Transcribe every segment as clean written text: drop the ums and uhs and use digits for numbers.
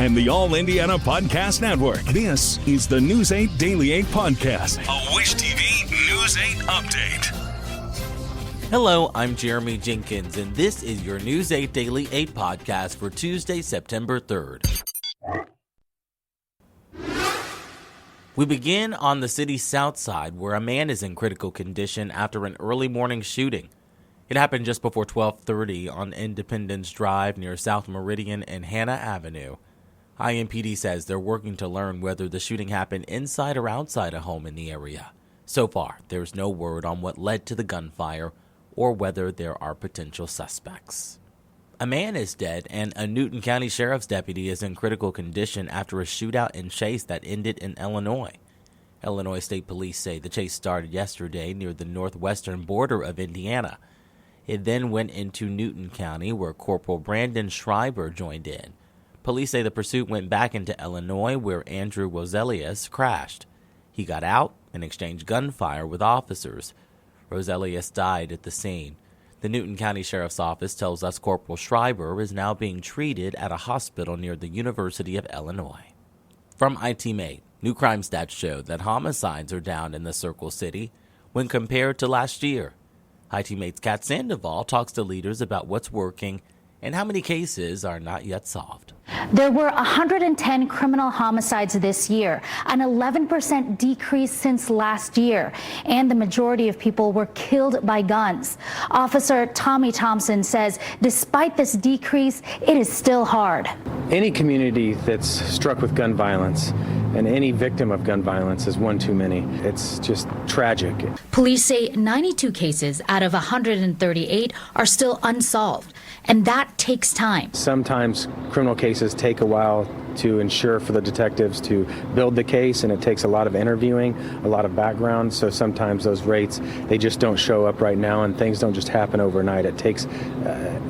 and the All Indiana Podcast Network. This is the News 8 Daily 8 Podcast, a Wish TV News 8 update. Hello, I'm Jeremy Jenkins, and this is your News 8 Daily 8 Podcast for Tuesday, September 3rd. We begin on the city's south side, where a man is in critical condition after an early morning shooting. It happened just before 12:30 on Independence Drive near South Meridian and Hannah Avenue. IMPD says they're working to learn whether the shooting happened inside or outside a home in the area. So far, there's no word on what led to the gunfire or whether there are potential suspects. A man is dead and a Newton County Sheriff's deputy is in critical condition after a shootout and chase that ended in Illinois. Illinois State Police say the chase started yesterday near the northwestern border of Indiana. It then went into Newton County, where Corporal Brandon Schreiber joined in. Police say the pursuit went back into Illinois, where Andrew Roselius crashed. He got out and exchanged gunfire with officers. Roselius died at the scene. The Newton County Sheriff's Office tells us Corporal Schreiber is now being treated at a hospital near the University of Illinois. From iTeam 8, new crime stats show that homicides are down in the Circle City when compared to last year. iTeam 8's Kat Sandoval talks to leaders about what's working and how many cases are not yet solved. There were 110 criminal homicides this year, an 11% decrease since last year, and the majority of people were killed by guns. Officer Tommy Thompson says despite this decrease, it is still hard. Any community that's struck with gun violence and any victim of gun violence is one too many. It's just tragic. Police say 92 cases out of 138 are still unsolved, and that takes time. Sometimes criminal cases take a while to ensure for the detectives to build the case, and it takes a lot of interviewing, a lot of background, so sometimes those rates, they just don't show up right now, and things don't just happen overnight. It takes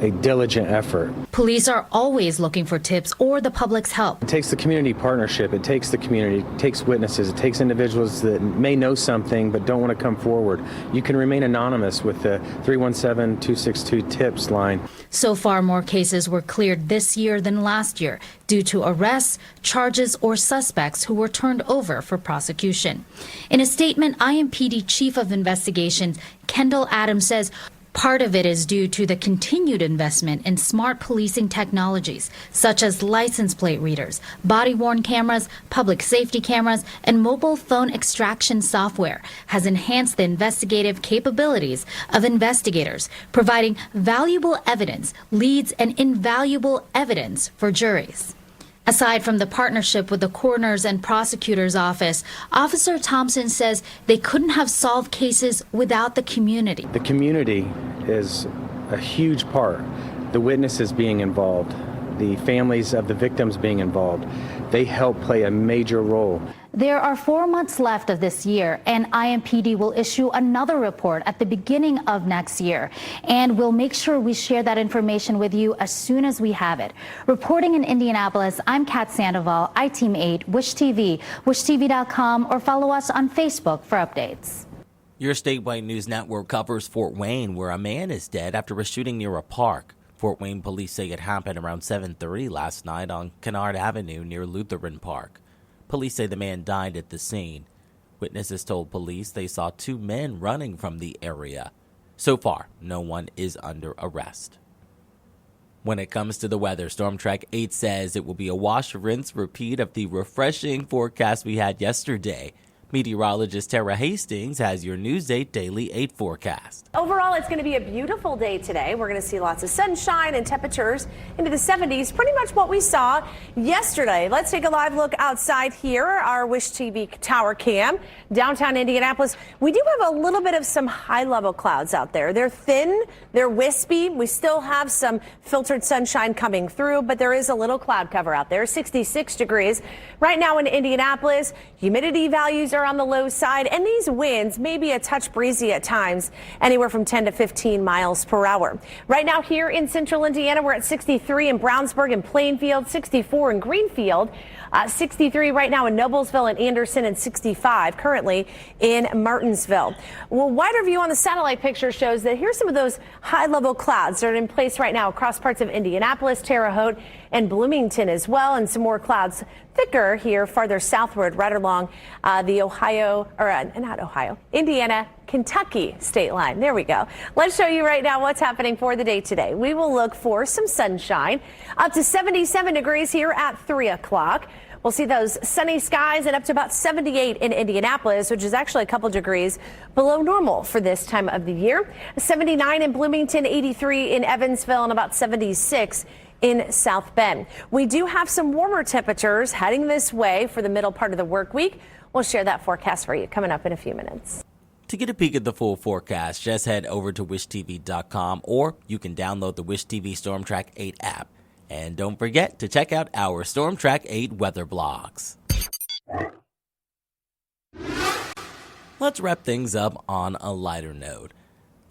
a diligent effort. Police are always looking for tips or the public's help. It takes the community partnership, it takes the community, it takes witnesses, it takes individuals that may know something but don't want to come forward. You can remain anonymous with the 317-262-TIPS line. So far, more cases were cleared this year than last year due to arrests, charges, or suspects who were turned over for prosecution. In a statement, IMPD Chief of Investigations Kendall Adams says part of it is due to the continued investment in smart policing technologies, such as license plate readers, body-worn cameras, public safety cameras, and mobile phone extraction software has enhanced the investigative capabilities of investigators, providing valuable evidence, leads, and invaluable evidence for juries. Aside from the partnership with the coroner's and prosecutor's office, Officer Thompson says they couldn't have solved cases without the community. The community is a huge part. The witnesses being involved, the families of the victims being involved, they help play a major role. There are 4 months left of this year, and IMPD will issue another report at the beginning of next year. And we'll make sure we share that information with you as soon as we have it. Reporting in Indianapolis, I'm Kat Sandoval, iTeam 8, Wish TV, wishtv.com, or follow us on Facebook for updates. Your statewide news network covers Fort Wayne, where a man is dead after a shooting near a park. Fort Wayne police say it happened around 7:30 last night on Kennard Avenue near Lutheran Park. Police say the man died at the scene. Witnesses told police they saw 2 men running from the area. So far, no one is under arrest. When it comes to the weather, Storm Track 8 says it will be a wash, rinse, repeat of the refreshing forecast we had yesterday. Meteorologist Tara Hastings has your News 8 Daily 8 forecast. Overall, it's going to be a beautiful day today. We're going to see lots of sunshine and temperatures into the 70s, pretty much what we saw yesterday. Let's take a live look outside here, our Wish TV tower cam, downtown Indianapolis. We do have a little bit of some high-level clouds out there. They're thin, they're wispy. We still have some filtered sunshine coming through, but there is a little cloud cover out there, 66 degrees. Right now in Indianapolis, humidity values are weather on the low side, and these winds may be a touch breezy at times, anywhere from 10 to 15 miles per hour. Right now here in central Indiana, we're at 63 in Brownsburg and Plainfield, 64 in Greenfield, 63 right now in Noblesville and Anderson, and 65 currently in Martinsville. Well, wider view on the satellite picture shows that here's some of those high-level clouds that are in place right now across parts of Indianapolis, Terre Haute, and Bloomington as well, and some more clouds thicker here farther southward right along the Indiana, Kentucky state line. There we go. Let's show you right now what's happening for the day today. We will look for some sunshine, up to 77 degrees here at 3 o'clock. We'll see those sunny skies and up to about 78 in Indianapolis, which is actually a couple degrees below normal for this time of the year. 79 in Bloomington, 83 in Evansville, and about 76 in South Bend. We do have some warmer temperatures heading this way for the middle part of the work week. We'll share that forecast for you coming up in a few minutes. To get a peek at the full forecast, just head over to wishtv.com, or you can download the Wish TV Storm Track 8 app. And don't forget to check out our Storm Track 8 weather blogs. Let's wrap things up on a lighter note.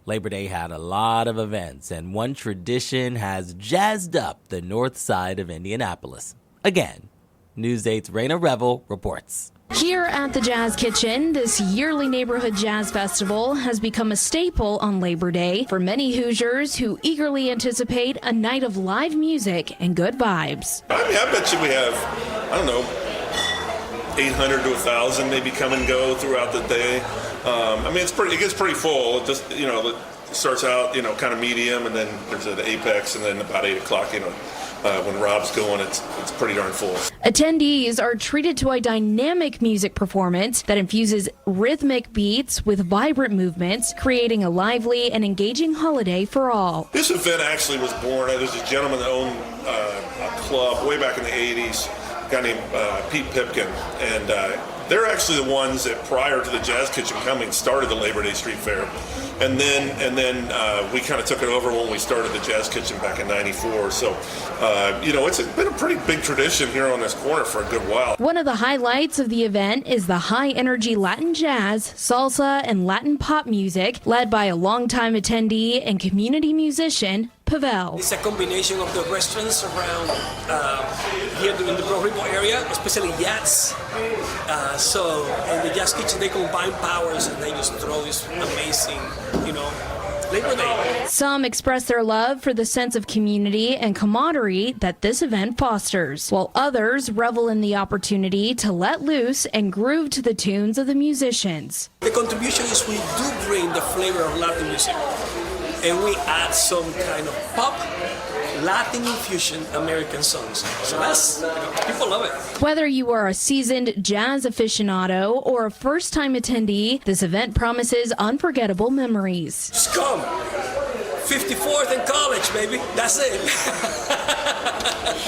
Labor Day had a lot of events, and one tradition has jazzed up the north side of Indianapolis. Again, News 8's Raina Revel reports. Here at the Jazz Kitchen, this yearly neighborhood jazz festival has become a staple on Labor Day for many Hoosiers who eagerly anticipate a night of live music and good vibes. I bet you we have, 800 to 1,000 maybe come and go throughout the day. It gets pretty full. It just, it starts out, kind of medium, and then there's an apex, and then about 8 o'clock, when Rob's going, it's pretty darn full. Attendees are treated to a dynamic music performance that infuses rhythmic beats with vibrant movements, creating a lively and engaging holiday for all. This event actually was born. There's a gentleman that owned a club way back in the 80s, a guy named Pete Pipkin, and they're actually the ones that prior to the Jazz Kitchen coming started the Labor Day Street Fair. And then we kind of took it over when we started the Jazz Kitchen back in '94. So, it's been a pretty big tradition here on this corner for a good while. One of the highlights of the event is the high-energy Latin jazz, salsa, and Latin pop music, led by a longtime attendee and community musician, Pavel. It's a combination of the restaurants around here in the Pro Rico area, especially Yats. So in the Jazz Kitchen, they combine powers and they just throw this amazing, Labor Day. Some express their love for the sense of community and camaraderie that this event fosters, while others revel in the opportunity to let loose and groove to the tunes of the musicians. The contribution is we do bring the flavor of Latin music, and we add some kind of pop, Latin infusion American songs. So people love it. Whether you are a seasoned jazz aficionado or a first-time attendee, this event promises unforgettable memories. Just come. 54th and College, baby. That's it.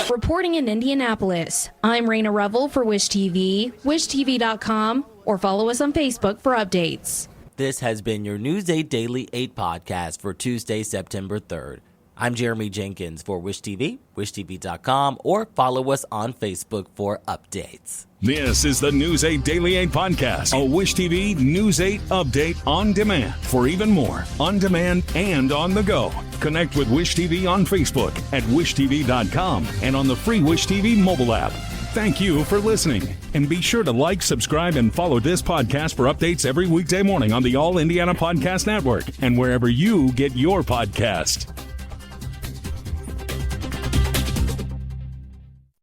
Reporting in Indianapolis, I'm Raina Revel for Wish TV, wishtv.com, or follow us on Facebook for updates. This has been your News 8 Daily 8 podcast for Tuesday, September 3rd. I'm Jeremy Jenkins for Wish TV, wishtv.com, or follow us on Facebook for updates. This is the News 8 Daily 8 podcast, a Wish TV News 8 update on demand. For even more, on demand and on the go, connect with Wish TV on Facebook at wishtv.com and on the free Wish TV mobile app. Thank you for listening, and be sure to like, subscribe, and follow this podcast for updates every weekday morning on the All Indiana Podcast Network and wherever you get your podcast.